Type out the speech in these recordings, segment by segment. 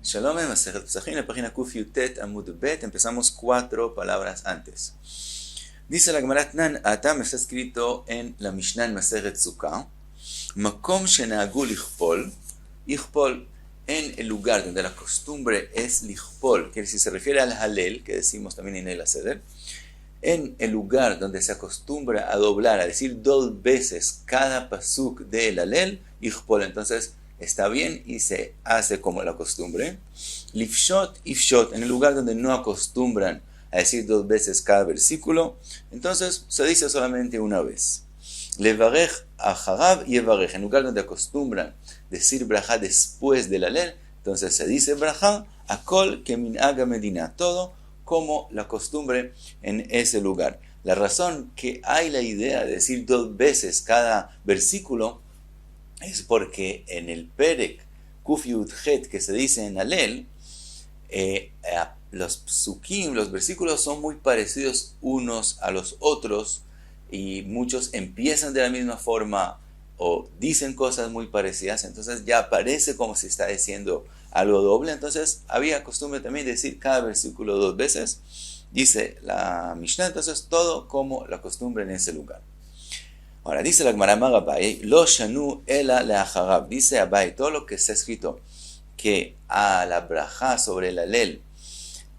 Shalom en Masechet Pesachim, en la página Kuf Yutet Amud Bet, empezamos 4 palabras antes. Dice la Gemara Tnan Atam, está escrito en la Mishnah en Masechet Sukkah, Makom shenahagu lichpol, ichpol, en el lugar donde la costumbre es lichpol, que si se refiere al halel, que decimos también en el Aseder, en el lugar donde se acostumbra a doblar, a decir 2 veces cada pasuk del halel, ichpol, entonces está bien y se hace como la costumbre. Lifshot, ifshot, en el lugar donde no acostumbran a decir 2 veces cada versículo, entonces se dice solamente una vez. Levarej acharab yevarej, en el lugar donde acostumbran decir braja después del halel, entonces se dice braja, akol keminhaga medina, todo como la costumbre en ese lugar. La razón que hay la idea de decir 2 veces cada versículo es porque en el Perek Kuf Yud Het que se dice en Halel, los psukim, los versículos son muy parecidos unos a los otros y muchos empiezan de la misma forma o dicen cosas muy parecidas, entonces ya parece como si está diciendo algo doble. Entonces había costumbre también de decir cada versículo 2 veces, dice la Mishnah, entonces todo como la costumbre en ese lugar. Ahora dice la Gemara Abaye, lo shanu ela leacharab, dice Abaye, todo lo que está escrito que a la braja sobre el halel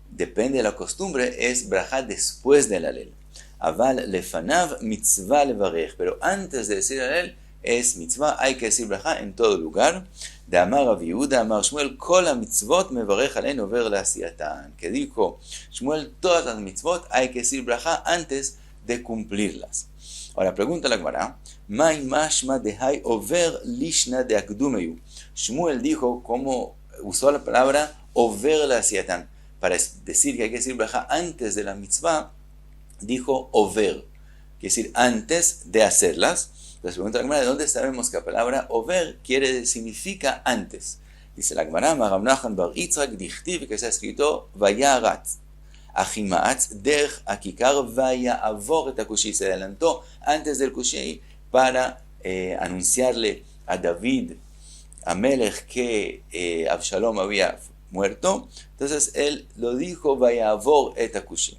depende de la costumbre es braja después del halel. Aval lefanav mitzvah levarej, pero antes de decir halel es mitzvah, hay que decir braja en todo lugar. De Amar Rav Yehuda, Amar Shmuel, kol mitzvot mevarej alen over leasiatan, que dijo Shmuel, todas las mitzvot hay que decir braja antes de cumplirlas. Ahora pregunta la Gemara, Mai mashma dehai over lishna de akdumeyu. Shmuel dijo cómo usó la palabra over la siatan para decir que hay que decir braja antes de la mitzvah, dijo over, quiere decir antes de hacerlas. Entonces pregunta la Gemara, ¿de dónde sabemos que la palabra over significa antes? Dice la Gemara, Rav Nachman bar Yitzchak dichtiv, que está escrito vayaratz Ahimaatz der akikar vaya avor et akushi, se adelantó antes del kushi para anunciarle a David, a Melech, que Absalom había muerto. Entonces él lo dijo vaya avor et akushi.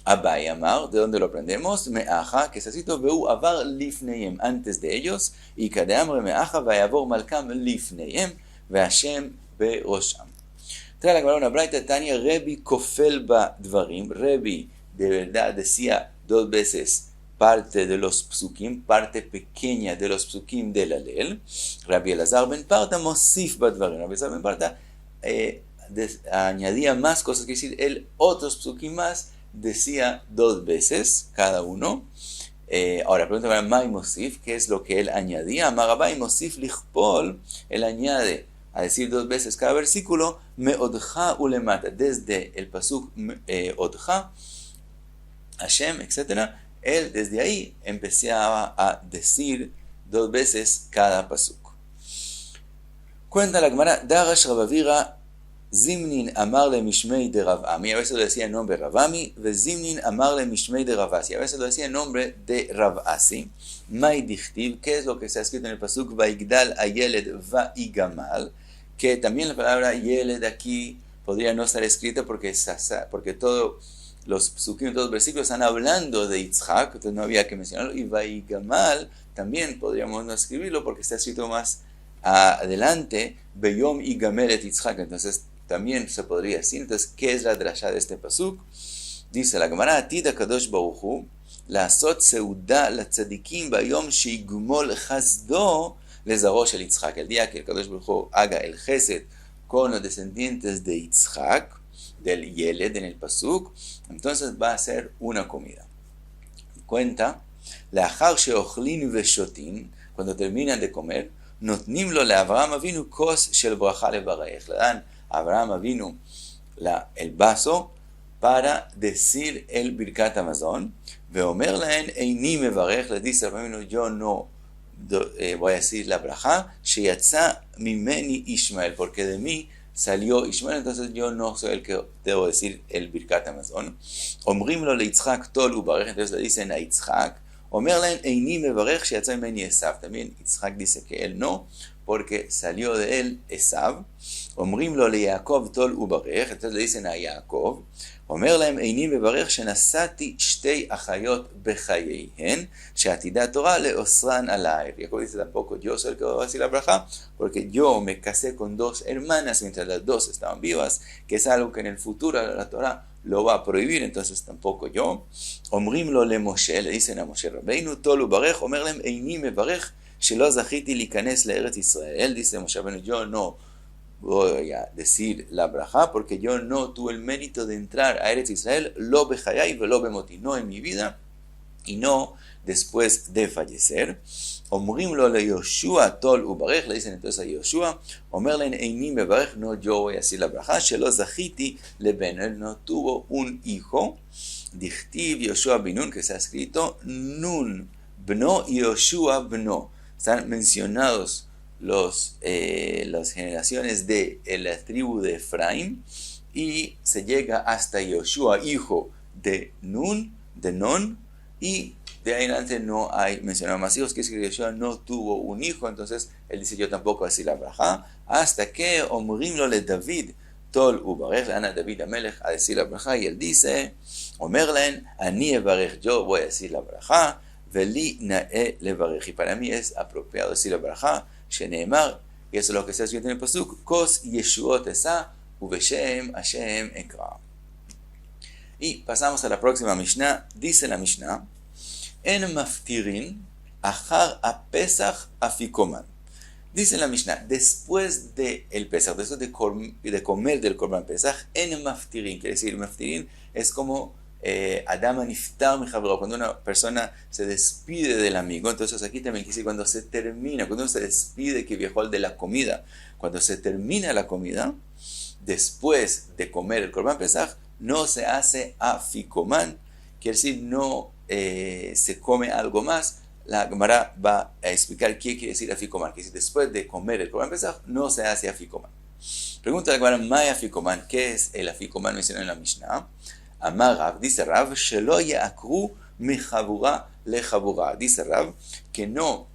Abai Amar, ¿de dónde lo aprendemos? Meacha, que se citó veu avar lifneim, antes de ellos, y kadeamre meacha vaya avor malkam lifneim, ve Hashem berosham. Trae la Gemara una braita, Tania, Rebi kofel ba dvarim, Rebi de verdad decía 2 veces parte de los psukim, parte pequeña de los psukim del halel. Rabbi Elazar ben Parta mosif ba dvarim, Rabbi Elazar ben Parta añadía más cosas, que decir, él otros psukim más decía 2 veces cada uno. Ahora pregunta para Mai mosif, ¿qué es lo que él añadía? Marabai mosif lichpol, él añade a decir 2 veces cada versículo, me odja ulemata, desde el pasuk odja, Hashem, etc. Él desde ahí empezaba a decir 2 veces cada pasuk. Cuenta la Gemara, Darash Rabavira, Zimnin amar le mishmei de Ravami, a veces lo decía en nombre de Ravami, ve Zimnin amar le mishmei de Ravasi, a veces lo decía en nombre de Ravasi. Mai dichtiv, ¿qué es lo que está escrito en el pasuk? Vaigdal ayeled vaigamal, que también la palabra yeled aquí podría no estar escrita porque todos los psukim, todos los versículos están hablando de Yitzhak, entonces no había que mencionarlo. Y vaigamal también podríamos no escribirlo porque está escrito más adelante, beyom igamel et Yitzhak, entonces también se podría decir. Entonces, ¿qué es la drasha de este pasuk? Dice la Gemara, Atid HaKadosh Baruch Hu לעשות סעודה לצדיקים ביום שיגמול חסדו לזרעו של יצחק. El día que el Kadosh Baruch Hu haga el chesed con los descendientes de Yitzhak, del Yeled en el pasuk, entonces va a ser una comida. Cuenta, לאחר שאוכלים ושותים, cuando terminan de comer, נותנים לו לאברהם אבינו כוס של ברכה לברך. Le dan a Abraham Avinu el vaso para decir el Birkat Hamazon, ואומר להן, איני מברך, le dice Rabbeinu, yo no voy a decir la braja, שיצא ממני Ishmael, porque de mí salió Ishmael, entonces yo no soy el que debo decir el Birkat Hamazon. אומרים לו ליצחק תול וברך, entonces le dicen a Yitzhak, אומר להן, איני מברך, שיצא ממני עשיו, también Yitzhak dice que él no, porque salió de él Esav. Omrim lo le Yaakov tol ubarech, entonces le dicen a Jacob, Omer lהם איני מברך שנשאתי שתי אחיות בחייהן, שעתידה תורה לאוסרן עליי. Jacob dice tampoco yo soy el que va a decir la braja, porque yo me casé con dos hermanas mientras las dos estaban vivas, que es algo que en el futuro la Torah lo va a prohibir, entonces tampoco yo. Omrim lo le Moshe, le dicen a Moshe Rabbeinu, tol ubarech, Omer lהם איני מברך שלא זכיתי להיכנס לארץ ישראל, dice Moshe Rabbeinu, yo no voy a decir la braja porque yo no tuve el mérito de entrar a Eretz Israel, lo bejayai velo bemoti, no en mi vida y no después de fallecer. Omrim lo le Yoshua tol ubarech, le dicen entonces a Yoshua, Omer len eini mebarech, no yo voy a decir la braja, shelo zachiti leben, él no tuvo un hijo, dichtiv Yoshua binun, que se ha escrito Nun bno Yoshua bno, están mencionados las generaciones de la tribu de Efraín y se llega hasta Yoshua, hijo de Nun, de Non, y de ahí en adelante no hay mencionado más hijos, que es que Yoshua no tuvo un hijo, entonces él dice yo tampoco así la braja, hasta que Omrim lo le David tol ubarech, Ana David Amelech a decir la braja, y él dice, Omerlen, Ani ebarech, yo voy a decir la braja, Veli nae levarech, y para mí es apropiado decir la braja, Sheneemar, y eso es lo que se ha escrito en el pasuk, Kos Yeshuot esa, Uveshem Hashem ekra. Y pasamos a la próxima Mishnah, dice la Mishnah, En maftirin, achar a Pesach afikoman. Dice la Mishnah, después de el Pesach, después de comer del Korban Pesach, en maftirin, quiere decir, maftirin es como Adama niftar mi javro, cuando una persona se despide del amigo, entonces aquí también quiere decir cuando se termina, cuando uno se despide que viajó de la comida, cuando se termina la comida, después de comer el Korban Pesach, no se hace afikoman, quiere decir no se come algo más. La Gemara va a explicar qué quiere decir afikoman, que si después de comer el Korban Pesach no se hace afikoman. Pregunta la Gemara, ¿may afikoman? ¿Qué es el afikoman mencionado en la Mishnah? Amar Rav, dice Rav, shelo yaakru mi chabura le chabura. Dice Rav que no,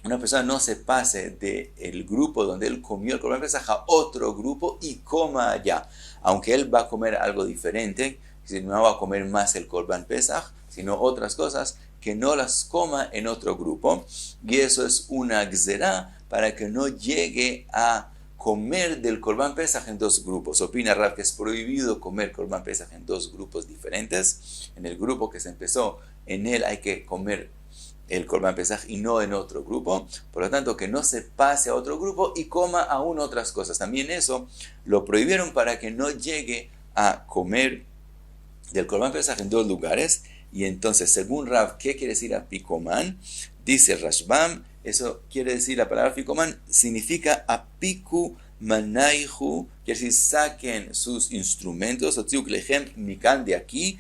una persona no se pase del grupo donde él comió el Korban Pesach a otro grupo y coma allá. Aunque él va a comer algo diferente, si no va a comer más el Korban Pesach, sino otras cosas, que no las coma en otro grupo. Y eso es una gzerá para que no llegue a comer del Korban Pesach en dos grupos. Opina Rav que es prohibido comer Korban Pesach en dos grupos diferentes. En el grupo que se empezó, en él hay que comer el Korban Pesach y no en otro grupo. Por lo tanto, que no se pase a otro grupo y coma aún otras cosas. También eso lo prohibieron para que no llegue a comer del Korban Pesach en dos lugares. Y entonces, según Rav, ¿qué quiere decir afikoman? Dice Rashbam, eso quiere decir, la palabra afikoman significa apiku manaihu, quiere decir saquen sus instrumentos, otziuk lechem mikan de aquí,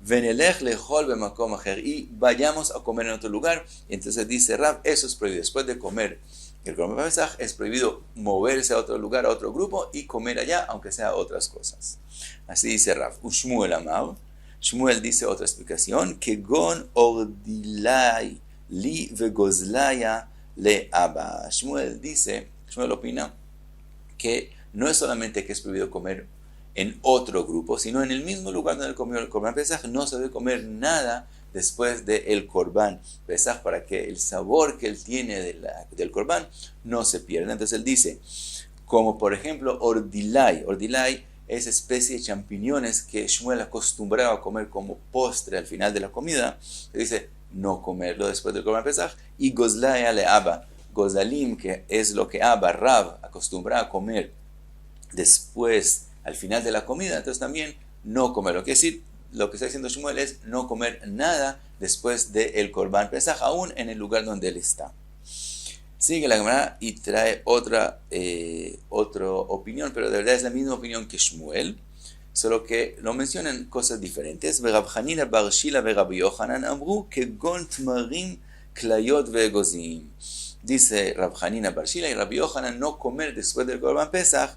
venelech lechol bemakom acher, y vayamos a comer en otro lugar. Y entonces dice Rav, eso es prohibido. Después de comer el Korban Pesach es prohibido moverse a otro lugar, a otro grupo y comer allá, aunque sea otras cosas. Así dice Rav. Ushmuel amar, Shmuel dice otra explicación, que gon ordilai li vegozlaya le abba. Shmuel opina que no es solamente que es prohibido comer en otro grupo, sino en el mismo lugar donde él comió el Korban Pesach, no se debe comer nada después del Korban Pesach para que el sabor que él tiene del Korban no se pierda. Entonces él dice, como por ejemplo ordilai es especie de champiñones que Shmuel acostumbraba a comer como postre al final de la comida, le dice no comerlo después del Korban Pesach, y gozlaya le abba, gozalim, que es lo que Abba, Rav, acostumbraba a comer después, al final de la comida, entonces también no comerlo. Quiere decir, lo que está diciendo Shmuel es no comer nada después del Korban Pesach, aún en el lugar donde él está. Sigue la Gemara y trae otra opinión, pero de verdad es la misma opinión que Shmuel, solo que lo mencionan cosas diferentes. Rav Hanina bar Shila ve Rabbi Yochanan amru kegon tmarim klayot ve'egozim. Dice Rav Hanina bar Shila y Rabbi Yochanan no comer después del Korban Pesach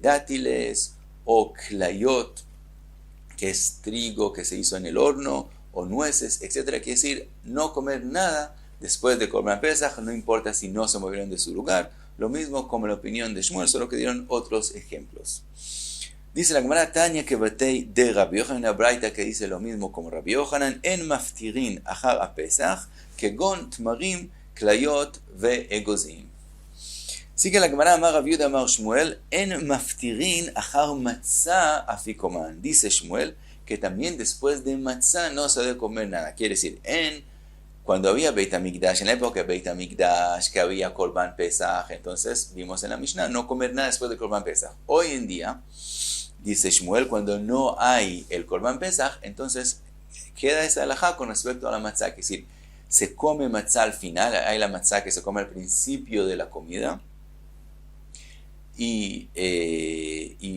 dátiles o klayot, que es trigo que se hizo en el horno, o nueces, etc. Quiere decir no comer nada después de Korban Pesach, no importa si no se movieron de su lugar lo mismo como la opinión de Shmuel, solo que dieron otros ejemplos. Dice la Gemara Tanya que batei de Rabbi Yochanan, una braita que dice lo mismo como Rabbi Yochanan, en maftirin achar a Pesach, kegon tmarim, klayot ve egozim. Así que la Gemara amar Rabbi Yehuda amar Shmuel, en maftirin achar matzah afikoman. Dice Shmuel que también después de matzah no se debe comer nada. Quiere decir, cuando había Beit HaMikdash, en la época de Beit HaMikdash, que había Korban Pesach, entonces vimos en la Mishnah no comer nada después de Korban Pesach. Hoy en día, dice Shmuel, cuando no hay el Korban Pesach, entonces queda esa halajá con respecto a la matzah, que es decir, se come matzah al final, hay la matzah que se come al principio de la comida, y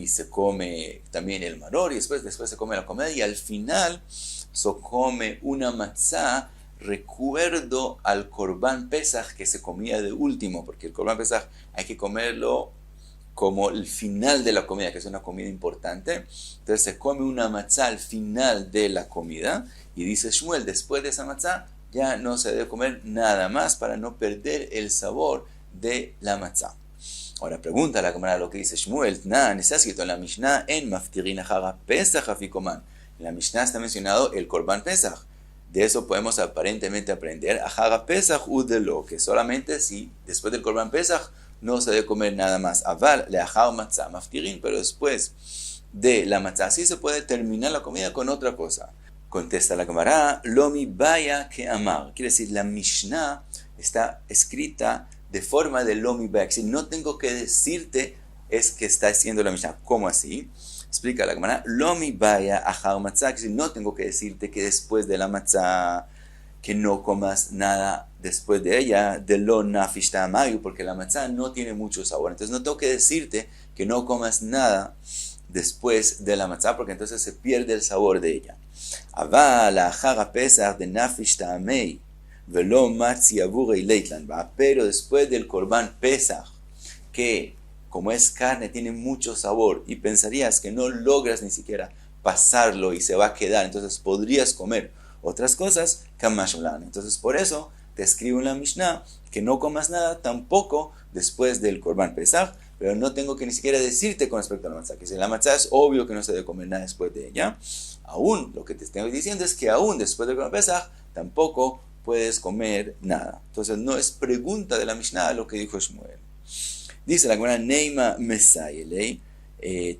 se come también el maror, y después se come la comida, y al final se come una matzah recuerdo al Korban Pesach que se comía de último, porque el Korban Pesach hay que comerlo como el final de la comida, que es una comida importante. Entonces se come una matzah al final de la comida, y dice Shmuel, después de esa matzah ya no se debe comer nada más para no perder el sabor de la matzah. Ahora pregunta la Gemara lo que dice Shmuel, está escrito en la Mishnah, en maftirin achar Pesach afikoman. En la Mishnah está mencionado el Korban Pesach. De eso podemos aparentemente aprender achar Pesach udelo, que solamente si después del Korban Pesach no se debe comer nada más. Aval leachar matzah maftirin, pero después de la matzah sí se puede terminar la comida con otra cosa. Contesta la Gemara, lo mi baya que amar. Quiere decir, la Mishnah está escrita de forma de lo mi baya. Si no tengo que decirte, es que está diciendo la Mishnah. ¿Cómo así? Explica la Gemara, lo mi baya achar matzah. Que si no tengo que decirte que después de la matzah, que no comas nada después de ella, de lo nafish ta'amayu, porque la matzah no tiene mucho sabor. Entonces no tengo que decirte que no comas nada después de la matzah, porque entonces se pierde el sabor de ella. Aval achar pesach de nafish ta'amei, velo matzi avurei leitlan. Pero después del Korban Pesach, que como es carne tiene mucho sabor y pensarías que no logras ni siquiera pasarlo y se va a quedar, entonces podrías comer otras cosas, kamashulan. Entonces por eso te escribo en la Mishnah que no comas nada tampoco después del Korban Pesach, pero no tengo que ni siquiera decirte con respecto a la matzah, que si la matzah es obvio que no se debe comer nada después de ella. Aún lo que te estoy diciendo es que aún después del Korban Pesach tampoco puedes comer nada. Entonces no es pregunta de la Mishnah lo que dijo Shmuel. Dice la Gemara Neima Mesayelei,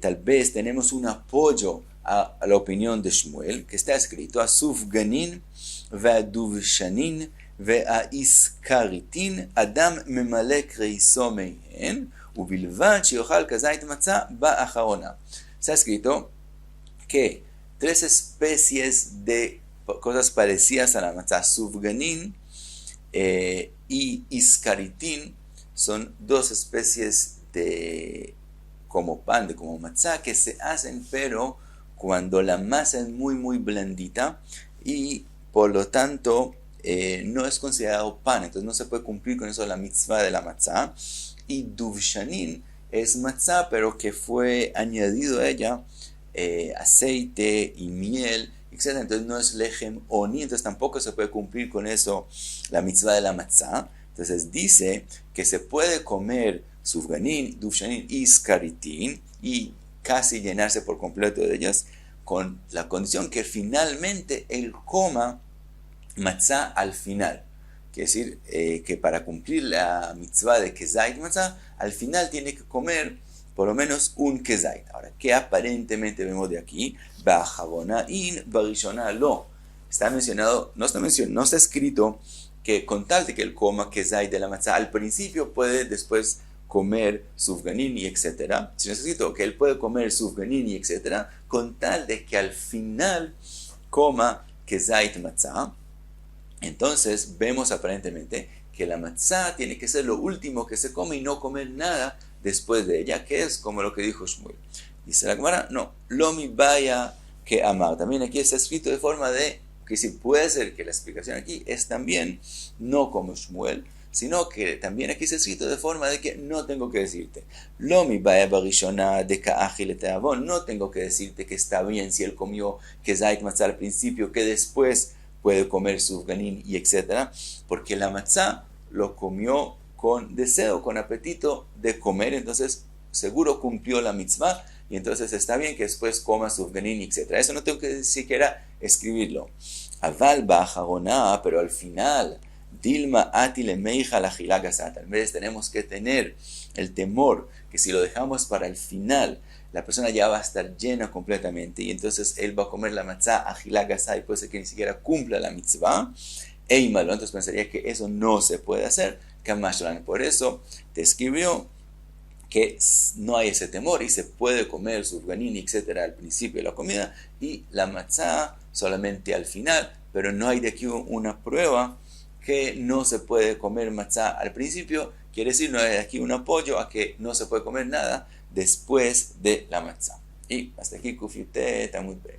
tal vez tenemos un apoyo a la opinión de Shmuel, que está escrito Asuf Ganin ve'aduvshanin ve'aiskaritin Adam memalek reiso mehen ubilvad sheyochal kazait matzah ba'acharona. Está escrito que 3 especies de cosas parecidas a la matzah, Sufganin y Iskaritin, son 2 especies de como pan, de como matzah, que se hacen, pero cuando la masa es muy muy blandita y por lo tanto no es considerado pan, entonces no se puede cumplir con eso la mitzvah de la matzah. Y duvshanin es matzah, pero que fue añadido a ella aceite y miel, etc. Entonces no es lechem oni, entonces tampoco se puede cumplir con eso la mitzvah de la matzah. Entonces dice que se puede comer sufganin, duvshanin y skaritin y casi llenarse por completo de ellas, con la condición que finalmente él coma matzah al final. Quiere decir que para cumplir la mitzvah de kezait matzah, al final tiene que comer por lo menos un kezait. Ahora, ¿qué aparentemente vemos de aquí? Ba'chabonain barishona lo. Está mencionado, no está escrito que con tal de que él coma kezait de la matzah al principio, puede después comer sufganin y etcétera. Si no está escrito que él puede comer sufganin y etcétera, con tal de que al final coma kezait matzah. Entonces vemos aparentemente que la matzah tiene que ser lo último que se come y no comer nada después de ella, que es como lo que dijo Shmuel. Dice la Gemara, no, lo mi vaya que amar. También aquí está escrito de forma de que si puede ser que la explicación aquí es también no como Shmuel, sino que también aquí está escrito de forma de que no tengo que decirte lo mi vaya barishona de ka'achi leteavon, no tengo que decirte que está bien si él comió kezait matzah al principio, que después puede comer sufganin y etcétera, porque la matzah lo comió con deseo, con apetito de comer, entonces seguro cumplió la mitzvah y entonces está bien que después coma sufganin, etc. Eso no tengo que siquiera escribirlo. Aval bajagoná, pero al final, dilma atile meija la gilagasat. Tal vez tenemos que tener el temor que si lo dejamos para el final, la persona ya va a estar llena completamente y entonces él va a comer la matzah a gilagasat y puede ser que ni siquiera cumpla la mitzvah. Eimalo, entonces pensaría que eso no se puede hacer. Kamashlan, por eso te escribió que no hay ese temor y se puede comer surganín, etcétera, al principio de la comida y la matzá solamente al final, pero no hay de aquí una prueba que no se puede comer matzá al principio, quiere decir no hay de aquí un apoyo a que no se puede comer nada después de la matzá. Y hasta aquí Kufiyute, está muy breve.